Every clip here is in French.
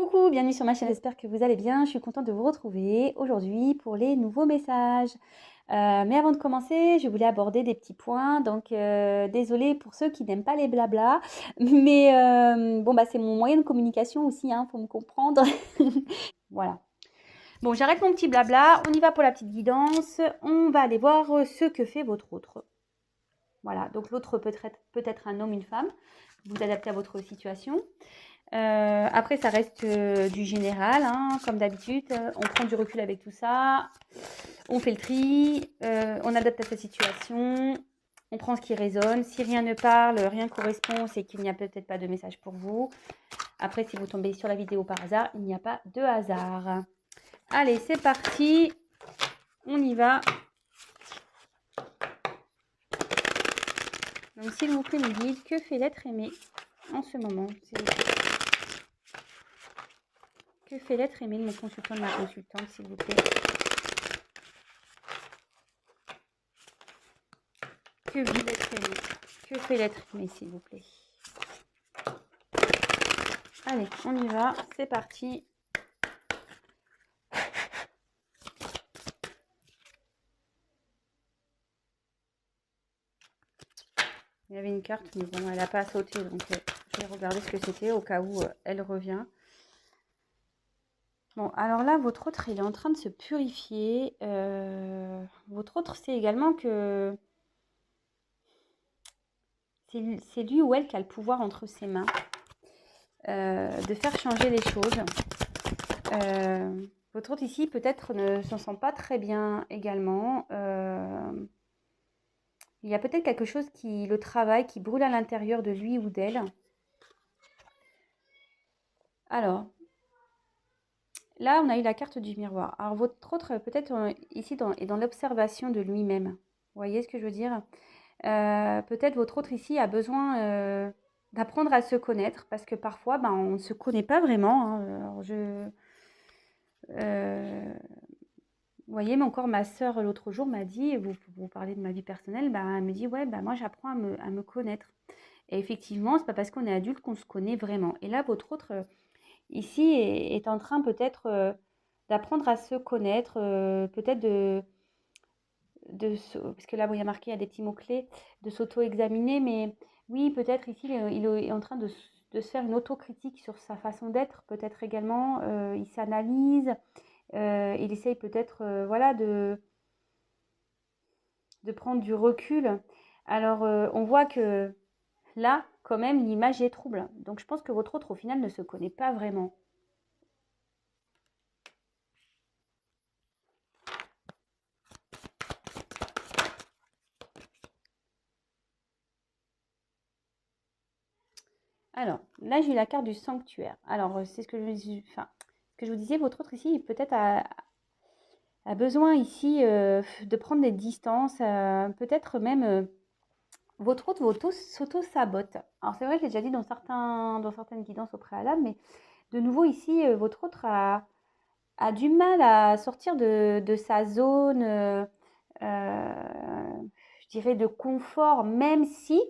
Coucou, bienvenue sur ma chaîne, j'espère que vous allez bien. Je suis contente de vous retrouver aujourd'hui pour les nouveaux messages. Mais avant de commencer, je voulais aborder des petits points. Donc, désolée pour ceux qui n'aiment pas les blabla. Mais bon, bah, c'est mon moyen de communication aussi, hein, faut me comprendre. Voilà. Bon, j'arrête mon petit blabla. On y va pour la petite guidance. On va aller voir ce que fait votre autre. Voilà, donc l'autre peut-être un homme, une femme. Vous adaptez à votre situation. Après, ça reste du général, hein, comme d'habitude. On prend du recul avec tout ça. On fait le tri. On adapte à sa situation. On prend ce qui résonne. Si rien ne parle, rien correspond, c'est qu'il n'y a peut-être pas de message pour vous. Après, si vous tombez sur la vidéo par hasard, il n'y a pas de hasard. Allez, c'est parti. On y va. Donc, s'il vous plaît, me dites que fait l'être aimé en ce moment, s'il vous plaît. Que fait l'être aimé de mon consultant, de ma consultante, s'il vous plaît. Que vit l'être aimé? Que fait l'être aimé, s'il vous plaît? Allez, on y va, c'est parti. Il y avait une carte, mais bon, elle n'a pas sauté, donc je vais regarder ce que c'était au cas où elle revient. Bon, alors là, votre autre, il est en train de se purifier. Votre autre, c'est également que c'est lui ou elle qui a le pouvoir entre ses mains de faire changer les choses. Votre autre ici, peut-être, ne s'en sent pas très bien également. Il y a peut-être quelque chose qui le travaille, qui brûle à l'intérieur de lui ou d'elle. Alors, là, on a eu la carte du miroir. Alors, votre autre, peut-être, ici, est dans l'observation de lui-même. Vous voyez ce que je veux dire? Peut-être votre autre ici a besoin d'apprendre à se connaître, parce que parfois, ben, on ne se connaît pas vraiment, hein. Alors, vous voyez, mais encore ma sœur, l'autre jour, m'a dit, vous parlez de ma vie personnelle, ben, elle me dit, ouais, ben, moi, j'apprends à me connaître. Et effectivement, c'est pas parce qu'on est adulte qu'on se connaît vraiment. Et là, votre autre, ici, est en train peut-être d'apprendre à se connaître, peut-être parce que là, bon, il y a marqué, il y a des petits mots-clés, de s'auto-examiner, mais oui, peut-être ici, il est en train de se faire une autocritique sur sa façon d'être, peut-être également. Il s'analyse, il essaye peut-être, voilà, de prendre du recul. Alors, on voit que là, quand même, l'image est trouble. Donc, je pense que votre autre, au final, ne se connaît pas vraiment. Alors, là, j'ai eu la carte du sanctuaire. Alors, c'est ce que ce que je vous disais, votre autre ici, peut-être a besoin ici de prendre des distances, peut-être même votre autre s'auto-sabote. Alors, c'est vrai, je l'ai déjà dit dans certaines guidances au préalable, mais de nouveau ici, votre autre a du mal à sortir de sa zone, je dirais, de confort, même si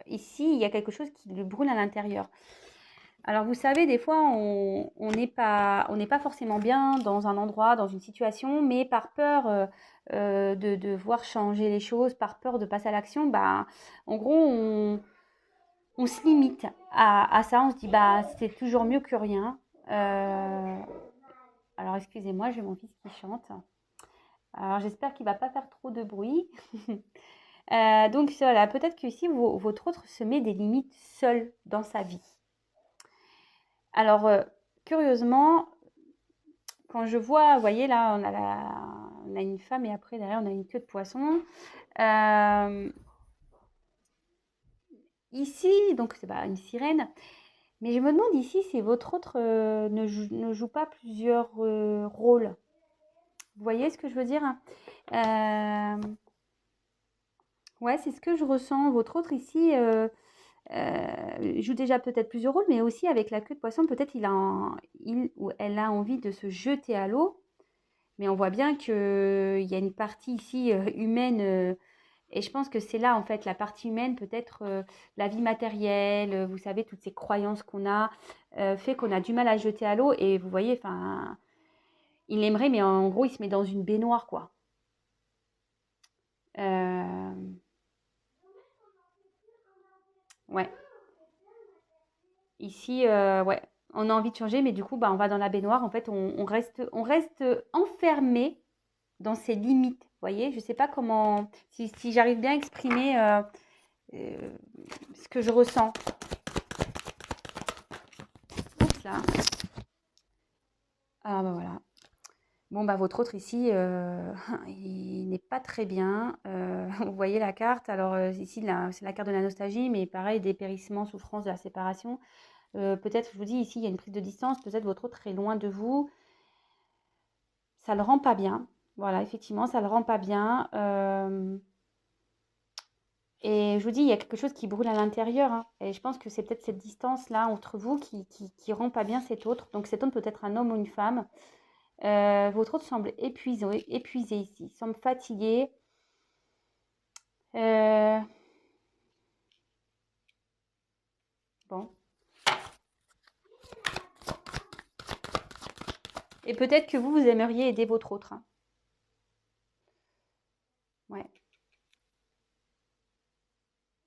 ici, il y a quelque chose qui lui brûle à l'intérieur. Alors, vous savez, des fois, on n'est pas forcément bien dans un endroit, dans une situation, mais par peur de voir changer les choses, par peur de passer à l'action, bah, en gros, on se limite à ça. On se dit, bah, c'est toujours mieux que rien. Alors, excusez-moi, j'ai mon fils qui chante. Alors, j'espère qu'il ne va pas faire trop de bruit. Donc, voilà, peut-être que ici, votre autre se met des limites seul dans sa vie. Alors, curieusement, quand je vois, vous voyez là, on a une femme et après derrière on a une queue de poisson. Ici, donc c'est pas une sirène, mais je me demande ici si votre autre ne joue pas plusieurs rôles. Vous voyez ce que je veux dire? Ouais, c'est ce que je ressens. Votre autre ici joue déjà peut-être plusieurs rôles, mais aussi avec la queue de poisson, peut-être il ou elle a envie de se jeter à l'eau. Mais on voit bien qu'il y a une partie ici humaine Et je pense que c'est là, en fait, la partie humaine, peut-être la vie matérielle, vous savez, toutes ces croyances qu'on a, fait qu'on a du mal à jeter à l'eau. Et vous voyez, enfin, il aimerait, mais en gros, il se met dans une baignoire, quoi. Euh, ouais. Ici, ouais, on a envie de changer, mais du coup, bah, on va dans la baignoire. En fait, on reste enfermé dans ses limites. Vous voyez, je ne sais pas comment, si j'arrive bien à exprimer euh, ce que je ressens. Oups là. Ah bah voilà. Bon bah votre autre ici, il n'est pas très bien. Vous voyez la carte. Alors ici c'est la carte de la nostalgie, mais pareil, dépérissement, souffrance de la séparation. Peut-être, je vous dis ici, il y a une prise de distance. Peut-être votre autre est loin de vous. Ça le rend pas bien. Voilà, effectivement, ça le rend pas bien. Et je vous dis, il y a quelque chose qui brûle à l'intérieur, hein. Et je pense que c'est peut-être cette distance-là entre vous qui rend pas bien cet autre. Donc cet autre peut être un homme ou une femme. Votre autre semble épuisé ici, semble fatigué. Euh, bon. Et peut-être que vous aimeriez aider votre autre, hein. Ouais.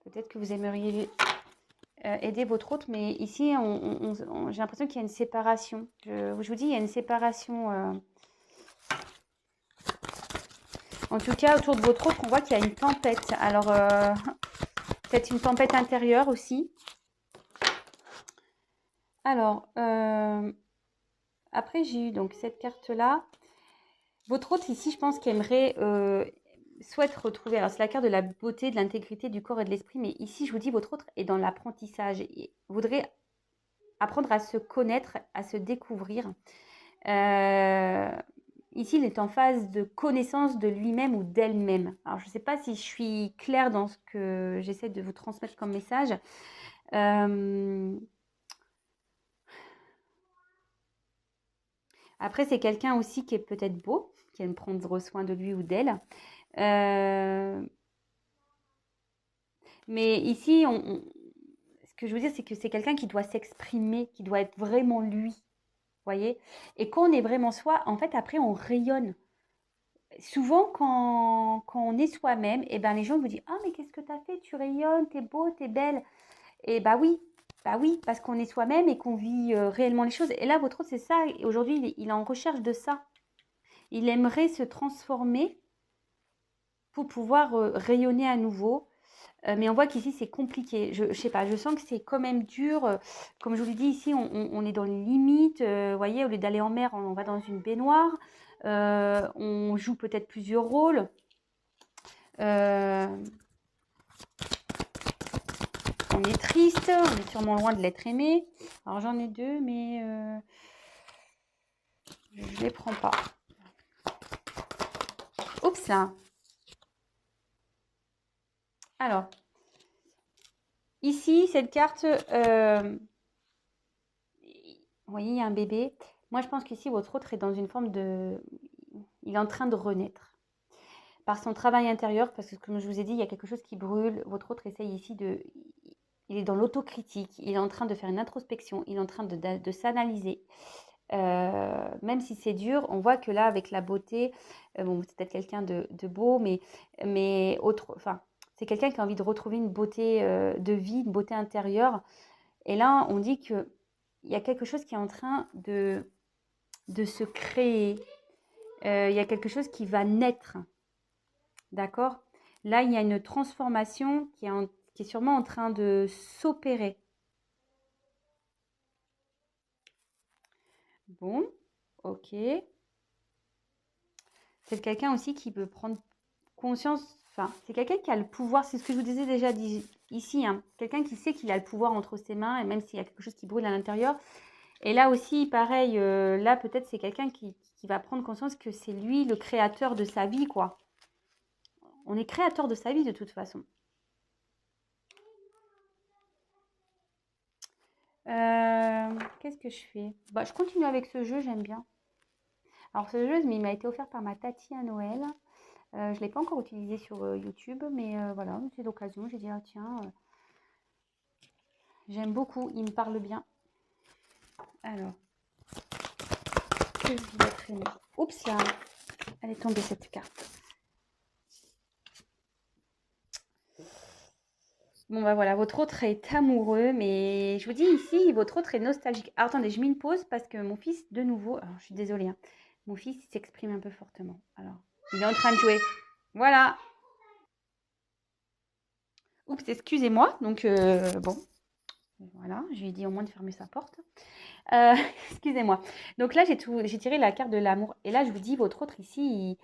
Peut-être que vous aimeriez aider votre autre, mais ici, j'ai l'impression qu'il y a une séparation. Je vous dis, il y a une séparation. En tout cas, autour de votre autre, on voit qu'il y a une tempête. Alors, peut-être une tempête intérieure aussi. Alors, après, j'ai eu donc cette carte-là. Votre autre ici, je pense qu'aimerait souhaite retrouver. Alors, c'est la carte de la beauté, de l'intégrité du corps et de l'esprit. Mais ici, je vous dis, votre autre est dans l'apprentissage. Il voudrait apprendre à se connaître, à se découvrir. Ici, il est en phase de connaissance de lui-même ou d'elle-même. Alors, je ne sais pas si je suis claire dans ce que j'essaie de vous transmettre comme message. Après, c'est quelqu'un aussi qui est peut-être beau, qui aime prendre soin de lui ou d'elle. Mais ici, ce que je veux dire, c'est que c'est quelqu'un qui doit s'exprimer, qui doit être vraiment lui, voyez. Et quand on est vraiment soi, en fait, après, on rayonne. Souvent, quand on est soi-même, eh ben, les gens vous disent: «Ah, mais qu'est-ce que tu as fait? Tu rayonnes, t'es beau, t'es belle.» Et bah oui, parce qu'on est soi-même et qu'on vit réellement les choses. Et là, votre autre, c'est ça. Et aujourd'hui, il est en recherche de ça. Il aimerait se transformer pour pouvoir rayonner à nouveau. Mais on voit qu'ici, c'est compliqué. Je sais pas, je sens que c'est quand même dur. Comme je vous l'ai dit, ici, on est dans les limites. Vous voyez, au lieu d'aller en mer, on va dans une baignoire. On joue peut-être plusieurs rôles. Euh, on est triste, on est sûrement loin de l'être aimé. Alors j'en ai deux, mais je ne les prends pas. Oups là. Alors, ici, cette carte, vous voyez, il y a un bébé. Moi, je pense qu'ici, votre autre est dans une forme de... Il est en train de renaître. Par son travail intérieur, parce que comme je vous ai dit, il y a quelque chose qui brûle. Votre autre essaye ici de... Il est dans l'autocritique, il est en train de faire une introspection, il est en train de s'analyser. Même si c'est dur, on voit que là, avec la beauté, bon, c'est peut-être quelqu'un de beau, mais autre, enfin, c'est quelqu'un qui a envie de retrouver une beauté de vie, une beauté intérieure. Et là, on dit qu'il y a quelque chose qui est en train de se créer. Il y a quelque chose qui va naître. D'accord? Là, il y a une transformation qui est sûrement en train de s'opérer. Bon, ok. C'est quelqu'un aussi qui peut prendre conscience, enfin, c'est quelqu'un qui a le pouvoir, c'est ce que je vous disais déjà ici, hein, quelqu'un qui sait qu'il a le pouvoir entre ses mains, et même s'il y a quelque chose qui brûle à l'intérieur. Et là aussi, pareil, là peut-être c'est quelqu'un qui va prendre conscience que c'est lui le créateur de sa vie, quoi. On est créateur de sa vie de toute façon. Qu'est-ce que je fais? Bah, je continue avec ce jeu, j'aime bien. Alors ce jeu, il m'a été offert par ma tati à Noël. Je ne l'ai pas encore utilisé sur YouTube, mais voilà, c'est l'occasion. J'ai dit, ah, tiens, j'aime beaucoup, il me parle bien. Alors, que je vais traîner. Oups, là, elle est tombée cette carte. Bon, bah voilà, votre autre est amoureux, mais je vous dis ici, votre autre est nostalgique. Alors, attendez, je mets une pause parce que mon fils, de nouveau, alors je suis désolée, hein, mon fils s'exprime un peu fortement. Alors, il est en train de jouer. Voilà. Oups, excusez-moi. Donc, bon, voilà, je lui ai dit au moins de fermer sa porte. Excusez-moi. Donc là, j'ai tiré la carte de l'amour. Et là, je vous dis, votre autre ici,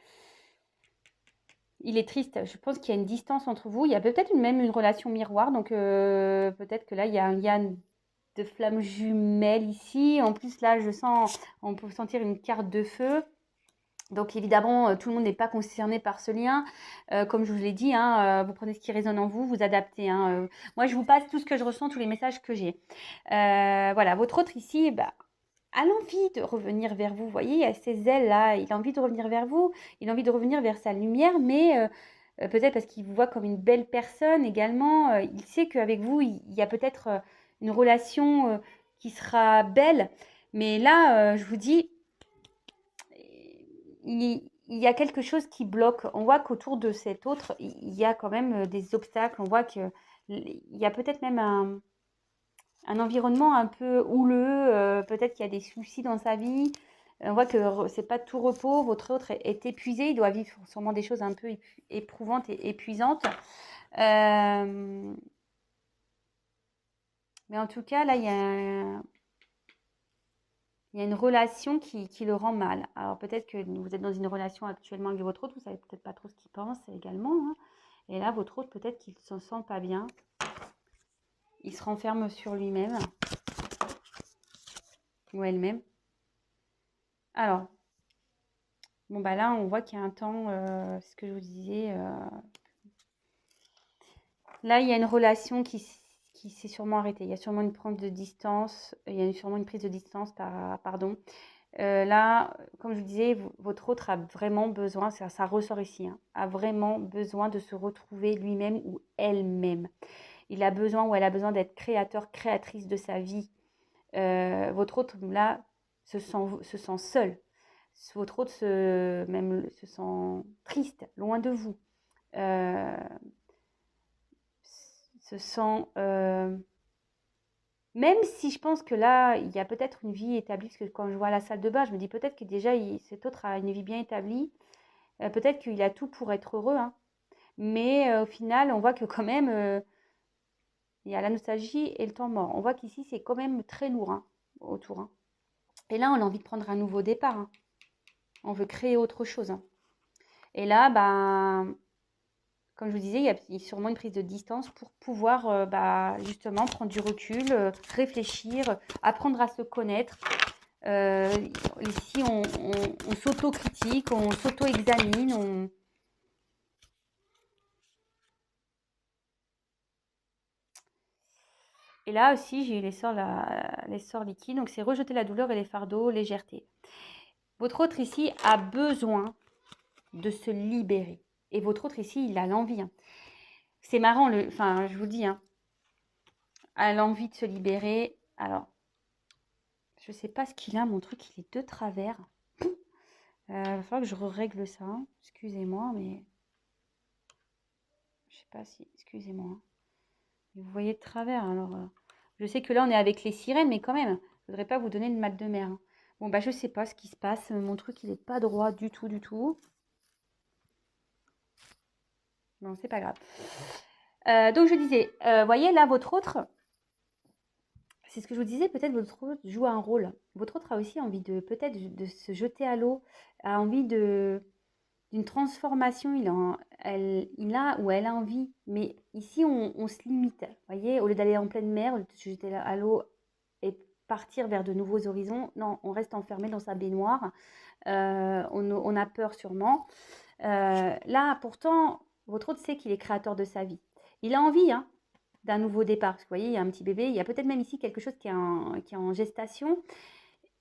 il est triste. Je pense qu'il y a une distance entre vous. Il y a peut-être même une relation miroir. Donc, peut-être que là, il y a un lien de flammes jumelles ici. En plus, là, on peut sentir une carte de feu. Donc évidemment, tout le monde n'est pas concerné par ce lien. Comme je vous l'ai dit, hein, vous prenez ce qui résonne en vous, vous adaptez. Hein. Moi, je vous passe tout ce que je ressens, tous les messages que j'ai. Voilà, votre autre ici, bah, a l'envie de revenir vers vous. Vous voyez, il y a ces ailes-là, il a envie de revenir vers vous, il a envie de revenir vers sa lumière, mais peut-être parce qu'il vous voit comme une belle personne également. Il sait qu'avec vous, il y a peut-être une relation qui sera belle. Mais là, je vous dis, il y a quelque chose qui bloque. On voit qu'autour de cet autre, il y a quand même des obstacles. On voit qu'il y a peut-être même un environnement un peu houleux. Peut-être qu'il y a des soucis dans sa vie. On voit que c'est pas tout repos. Votre autre est épuisé. Il doit vivre sûrement des choses un peu éprouvantes et épuisantes. Mais en tout cas, là, il y a une relation qui le rend mal. Alors peut-être que vous êtes dans une relation actuellement avec votre autre, vous savez peut-être pas trop ce qu'il pense également. Hein. Et là, votre autre, peut-être qu'il ne se sent pas bien. Il se renferme sur lui-même. Ou elle-même. Alors, bon bah là, on voit qu'il y a un temps, c'est ce que je vous disais. Là, il y a une relation qui s'est sûrement arrêtée. Il y a sûrement une prise de distance. Il y a sûrement une prise de distance, pardon. Là, comme je vous disais, votre autre a vraiment besoin, ça ressort ici, hein, a vraiment besoin de se retrouver lui-même ou elle-même. Il a besoin ou elle a besoin d'être créateur, créatrice de sa vie. Votre autre, là, se sent seul. Votre autre même se sent triste, loin de vous. Se sent... Même si je pense que là, il y a peut-être une vie établie, parce que quand je vois la salle de bain, je me dis peut-être que déjà, cet autre a une vie bien établie. Peut-être qu'il a tout pour être heureux. Hein. Mais au final, on voit que quand même, il y a la nostalgie et le temps mort. On voit qu'ici, c'est quand même très lourd hein, autour. Hein. Et là, on a envie de prendre un nouveau départ. Hein. On veut créer autre chose. Hein. Et là, comme je vous disais, il y a sûrement une prise de distance pour pouvoir justement prendre du recul, réfléchir, apprendre à se connaître. Ici, on s'auto-critique, on s'auto-examine. Et là aussi, j'ai eu les sorts liquides. Donc, c'est rejeter la douleur et les fardeaux, légèreté. Votre autre ici a besoin de se libérer. Et votre autre ici, il a l'envie. Hein. C'est marrant, je vous dis, hein, a l'envie de se libérer. Alors, je ne sais pas ce qu'il a, mon truc, il est de travers. Il va falloir que je règle ça. Hein. Excusez-moi, mais... Je sais pas si... Excusez-moi. Hein. Vous voyez de travers, alors... Je sais que là, on est avec les sirènes, mais quand même, je ne voudrais pas vous donner le mal de mer. Hein. Bon, bah, je sais pas ce qui se passe. Mon truc, il n'est pas droit du tout, du tout. Non, c'est pas grave. Donc, je disais, voyez, là, votre autre... C'est ce que je vous disais, peut-être votre autre joue un rôle. Votre autre a aussi envie de peut-être de se jeter à l'eau, a envie d'une transformation, il a ou elle a envie. Mais ici, on se limite. Vous voyez, au lieu d'aller en pleine mer, au lieu de se jeter à l'eau et partir vers de nouveaux horizons, non, on reste enfermé dans sa baignoire. On a peur sûrement. Là, pourtant, votre autre sait qu'il est créateur de sa vie. Il a envie, hein, d'un nouveau départ. Parce que vous voyez, il y a un petit bébé, il y a peut-être même ici quelque chose qui est en gestation.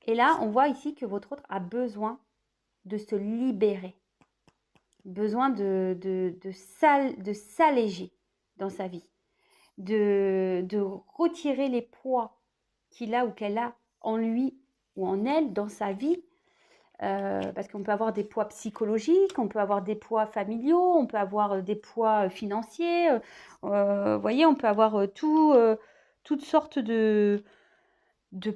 Et là, on voit ici que votre autre a besoin de se libérer. besoin de s'alléger dans sa vie, de retirer les poids qu'il a ou qu'elle a en lui ou en elle dans sa vie. Parce qu'on peut avoir des poids psychologiques, on peut avoir des poids familiaux, on peut avoir des poids financiers. Vous voyez, on peut avoir toutes sortes de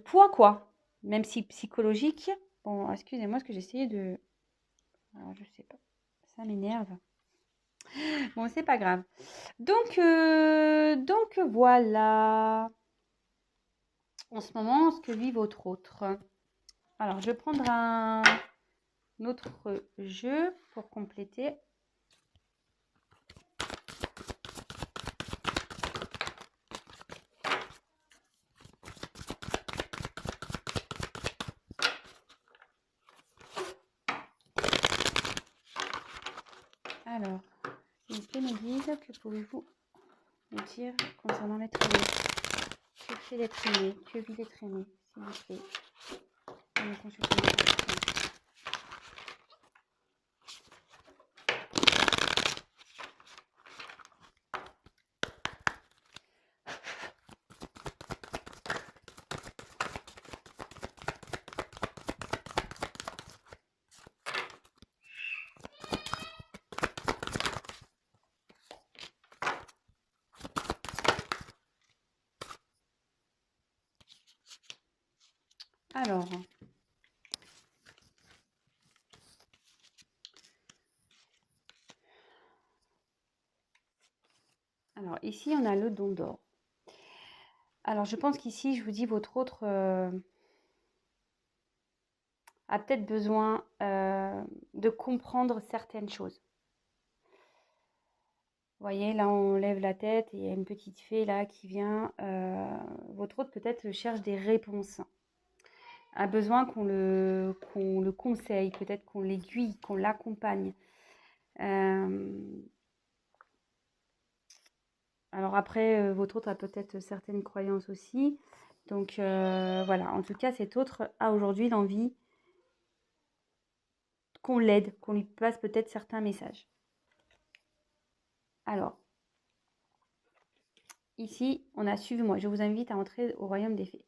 poids, quoi. Même si psychologique. Bon, excusez-moi, ce que j'essayais de... Alors, je sais pas. Ça m'énerve. Bon, c'est pas grave. Donc voilà. En ce moment, ce que vit votre autre. Alors, je vais prendre un autre jeu pour compléter. Alors, les clés me disent que pouvez-vous me dire concernant l'être aimé? Que fait l'être aimé? Que vit l'être aimé, s'il vous plaît? On va consulter les personnes. Alors, ici, on a le don d'or. Alors, je pense qu'ici, je vous dis, votre autre a peut-être besoin de comprendre certaines choses. Vous voyez, là, on lève la tête et il y a une petite fée là qui vient. Votre autre peut-être cherche des réponses. A besoin qu'on le conseille, peut-être qu'on l'aiguille, qu'on l'accompagne. Alors après, votre autre a peut-être certaines croyances aussi. Donc voilà, en tout cas, cet autre a aujourd'hui l'envie qu'on l'aide, qu'on lui passe peut-être certains messages. Alors, ici, on a suivi-moi. Je vous invite à entrer au royaume des fées.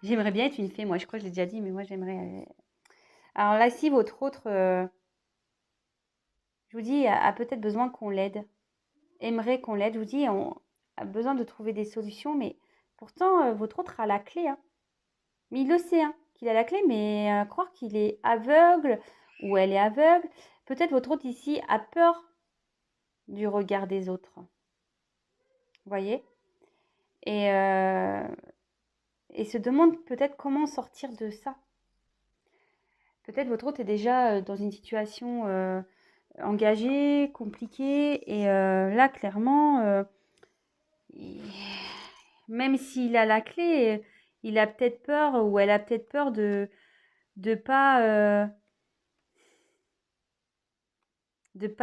J'aimerais bien être une fée, moi. Je crois que je l'ai déjà dit, mais moi, j'aimerais... Alors là, si votre autre, je vous dis, a peut-être besoin qu'on l'aide, aimerait qu'on l'aide, je vous dis, on a besoin de trouver des solutions, mais pourtant, votre autre a la clé, hein. Mais il le sait, hein, qu'il a la clé, mais croire qu'il est aveugle ou elle est aveugle, peut-être votre autre ici a peur du regard des autres. Vous voyez? Et se demande peut-être comment sortir de ça. Peut-être votre autre est déjà dans une situation engagée, compliquée, et là, clairement, même s'il a la clé, il a peut-être peur ou elle a peut-être peur de pas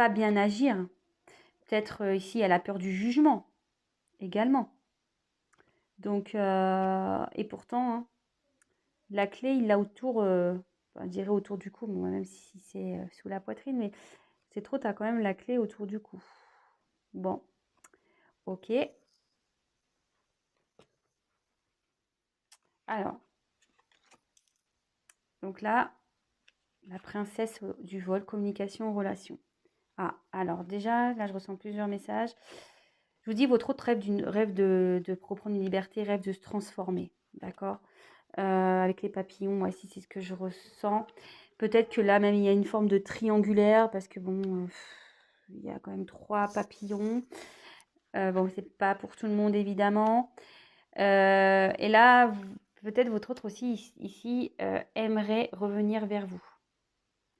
bien agir. Peut-être ici, elle a peur du jugement également. Donc, et pourtant, hein, la clé, il l'a autour, je dirais autour du cou, même si c'est sous la poitrine, mais c'est trop, tu as quand même la clé autour du cou. Bon, ok. Alors, donc là, la princesse du vol, communication, relation. Ah, alors déjà, là, je ressens plusieurs messages. Je vous dis, votre autre rêve de reprendre une liberté, rêve de se transformer, d'accord? Avec les papillons, moi ici, c'est ce que je ressens. Peut-être que là, même, il y a une forme de triangulaire, parce que bon, il y a quand même 3 papillons. Bon, c'est pas pour tout le monde, évidemment. Et là, peut-être votre autre aussi, ici, aimerait revenir vers vous,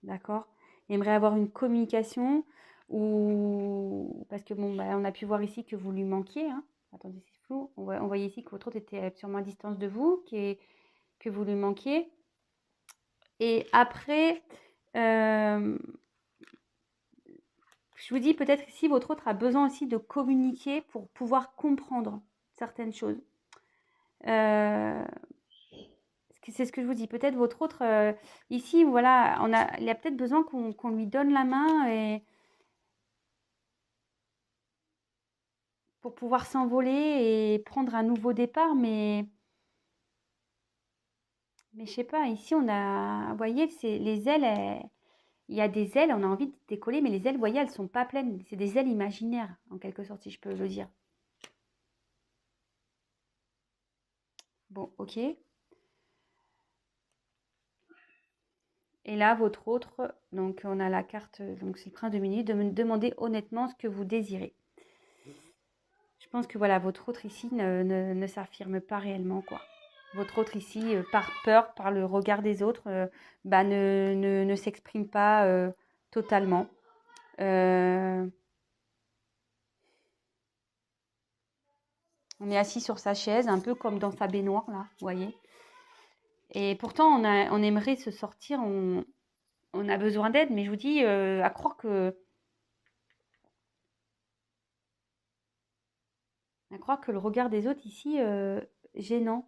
d'accord? Aimerait avoir une communication ou... Parce que bon, on a pu voir ici que vous lui manquiez, hein. Attendez, c'est flou. On voyait ici que votre autre était sûrement à distance de vous, que vous lui manquiez. Et après, je vous dis peut-être ici, votre autre a besoin aussi de communiquer pour pouvoir comprendre certaines choses. c'est ce que je vous dis. Peut-être votre autre, ici, voilà, il a peut-être besoin qu'on lui donne la main et pour pouvoir s'envoler et prendre un nouveau départ. Mais je sais pas, ici, vous voyez, c'est les ailes, il y a des ailes, on a envie de décoller, mais les ailes, vous voyez, elles sont pas pleines. C'est des ailes imaginaires, en quelque sorte, si je peux le dire. Bon, ok. Et là, votre autre, donc on a la carte, donc c'est le prince de minutes, de me demander honnêtement ce que vous désirez. Je pense que voilà, votre autre ici ne s'affirme pas réellement, quoi. Votre autre ici, par peur, par le regard des autres, ne s'exprime pas totalement. On est assis sur sa chaise, un peu comme dans sa baignoire, là, vous voyez. Et pourtant, on aimerait se sortir, on a besoin d'aide, mais je vous dis, à croire que le regard des autres ici, gênant.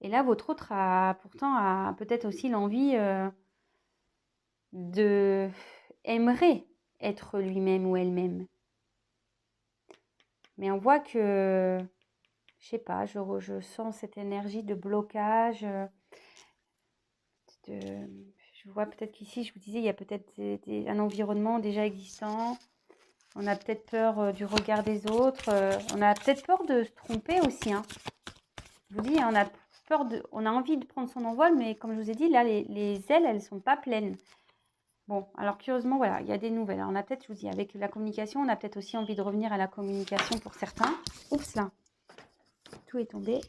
Et là, votre autre a peut-être aussi l'envie de aimerait être lui-même ou elle-même. Mais on voit que, je sais pas, je sens cette énergie de blocage. Je vois peut-être qu'ici, je vous disais, il y a peut-être un environnement déjà existant. On a peut-être peur du regard des autres. On a peut-être peur de se tromper aussi, hein. Je vous dis, hein, on a envie de prendre son envol, mais comme je vous ai dit, là, les ailes, elles sont pas pleines. Bon, alors curieusement, voilà, il y a des nouvelles. Alors, on a peut-être, je vous dis, avec la communication, on a peut-être aussi envie de revenir à la communication pour certains. Oups, là, tout est tombé.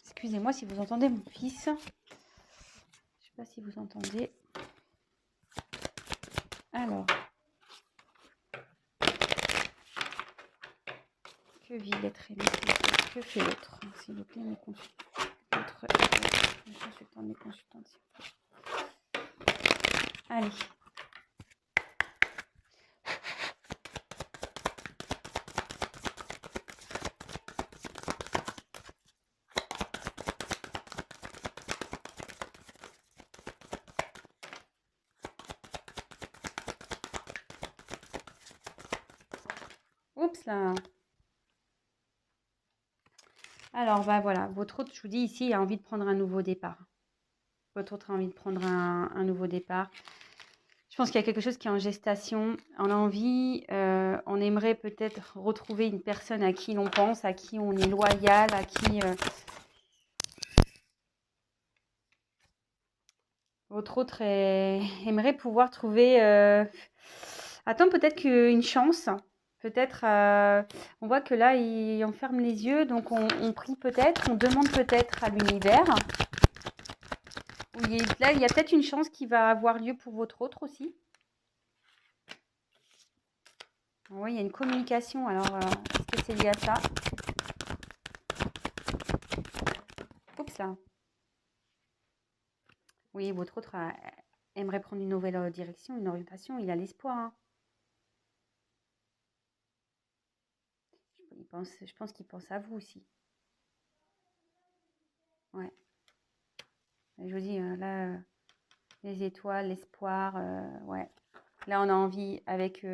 Excusez-moi si vous entendez mon fils. Je ne sais pas si vous entendez. Alors, que vit l'être aimé? Que fait l'autre? S'il vous plaît, mes consultants, mes consultantes, s'il vous plaît. Allez. Oups là. Alors, bah voilà, votre autre, je vous dis ici, il a envie de prendre un nouveau départ. Votre autre a envie de prendre un nouveau départ. Je pense qu'il y a quelque chose qui est en gestation. On a envie, on aimerait peut-être retrouver une personne à qui l'on pense, à qui on est loyal, à qui... votre autre aimerait pouvoir trouver... Attends, peut-être qu'une chance. Peut-être, on voit que là, il enferme les yeux. Donc, on prie peut-être, on demande peut-être à l'univers. Là, il y a peut-être une chance qui va avoir lieu pour votre autre aussi. Oui, il y a une communication. Alors, est-ce que c'est lié à ça? Oups là. Oui, votre autre aimerait prendre une nouvelle direction, une orientation. Il a l'espoir, hein. Je pense qu'il pense à vous aussi. Ouais. Je vous dis, là, les étoiles, l'espoir, ouais. Là, on a envie avec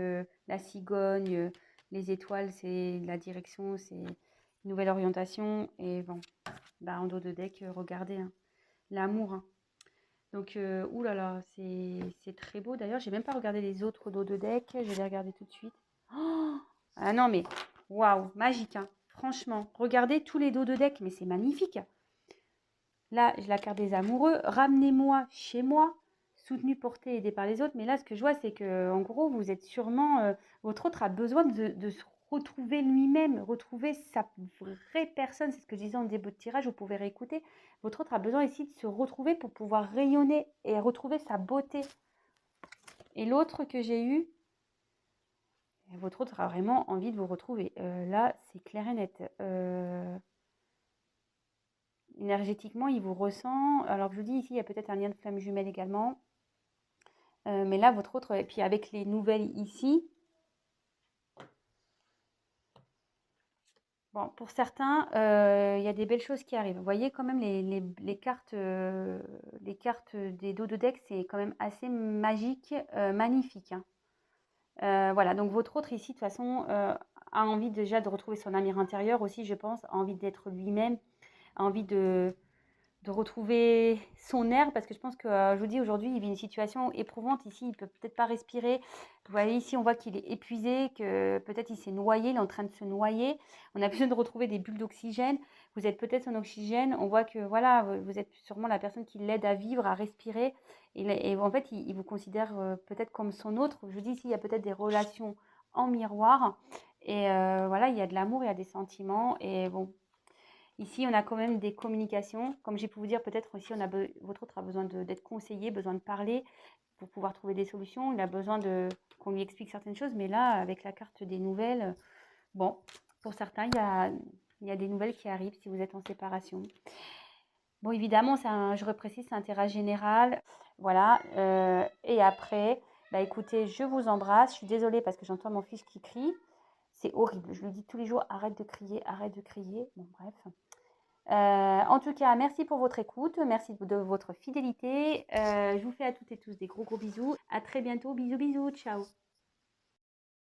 la cigogne, les étoiles, c'est la direction, c'est une nouvelle orientation. Et bon, bah, en dos de deck, regardez, hein, l'amour, hein. Donc, oulala, c'est très beau. D'ailleurs, j'ai même pas regardé les autres dos de deck. Je vais les regarder tout de suite. Oh, ah non, mais waouh, magique, hein. Franchement, regardez tous les dos de deck, mais c'est magnifique. Là, j'ai la carte des amoureux. Ramenez-moi chez moi, soutenu, porté, aidé par les autres. Mais là, ce que je vois, c'est que en gros, vous êtes sûrement... votre autre a besoin de se retrouver lui-même, retrouver sa vraie personne. C'est ce que je disais en début de tirage, vous pouvez réécouter. Votre autre a besoin ici de se retrouver pour pouvoir rayonner et retrouver sa beauté. Et l'autre que j'ai eu, votre autre a vraiment envie de vous retrouver. Là, c'est clair et net. Énergétiquement, il vous ressent. Alors, je vous dis ici, il y a peut-être un lien de flamme jumelle également. Mais là, votre autre, et puis avec les nouvelles ici, Bon, pour certains, il y a des belles choses qui arrivent. Vous voyez quand même les cartes des dos de deck, c'est quand même assez magique, magnifique, hein. Voilà, donc votre autre ici, de toute façon, a envie déjà de retrouver son amour intérieur aussi, je pense, a envie d'être lui-même, a envie de retrouver son air parce que je pense que, je vous dis, aujourd'hui, il vit une situation éprouvante ici, il peut peut-être pas respirer. Vous voyez ici, on voit qu'il est épuisé, que peut-être il s'est noyé, il est en train de se noyer. On a besoin de retrouver des bulles d'oxygène. Vous êtes peut-être son oxygène. On voit que voilà, vous êtes sûrement la personne qui l'aide à vivre, à respirer. Et en fait, il vous considère peut-être comme son autre. Je vous dis ici, il y a peut-être des relations en miroir. Et voilà, il y a de l'amour, il y a des sentiments. Et bon, ici, on a quand même des communications. Comme j'ai pu vous dire, peut-être aussi, votre autre a besoin d'être conseillé, besoin de parler pour pouvoir trouver des solutions. Il a besoin qu'on lui explique certaines choses. Mais là, avec la carte des nouvelles, bon, pour certains, il y a des nouvelles qui arrivent si vous êtes en séparation. Bon, évidemment, je reprécise, c'est un tirage général. Voilà. Et après, bah, écoutez, je vous embrasse. Je suis désolée parce que j'entends mon fils qui crie. C'est horrible. Je lui dis tous les jours, arrête de crier, arrête de crier. Bon, bref. En tout cas, merci pour votre écoute, merci de votre fidélité. Je vous fais à toutes et tous des gros bisous. À très bientôt. Bisous, bisous. Ciao.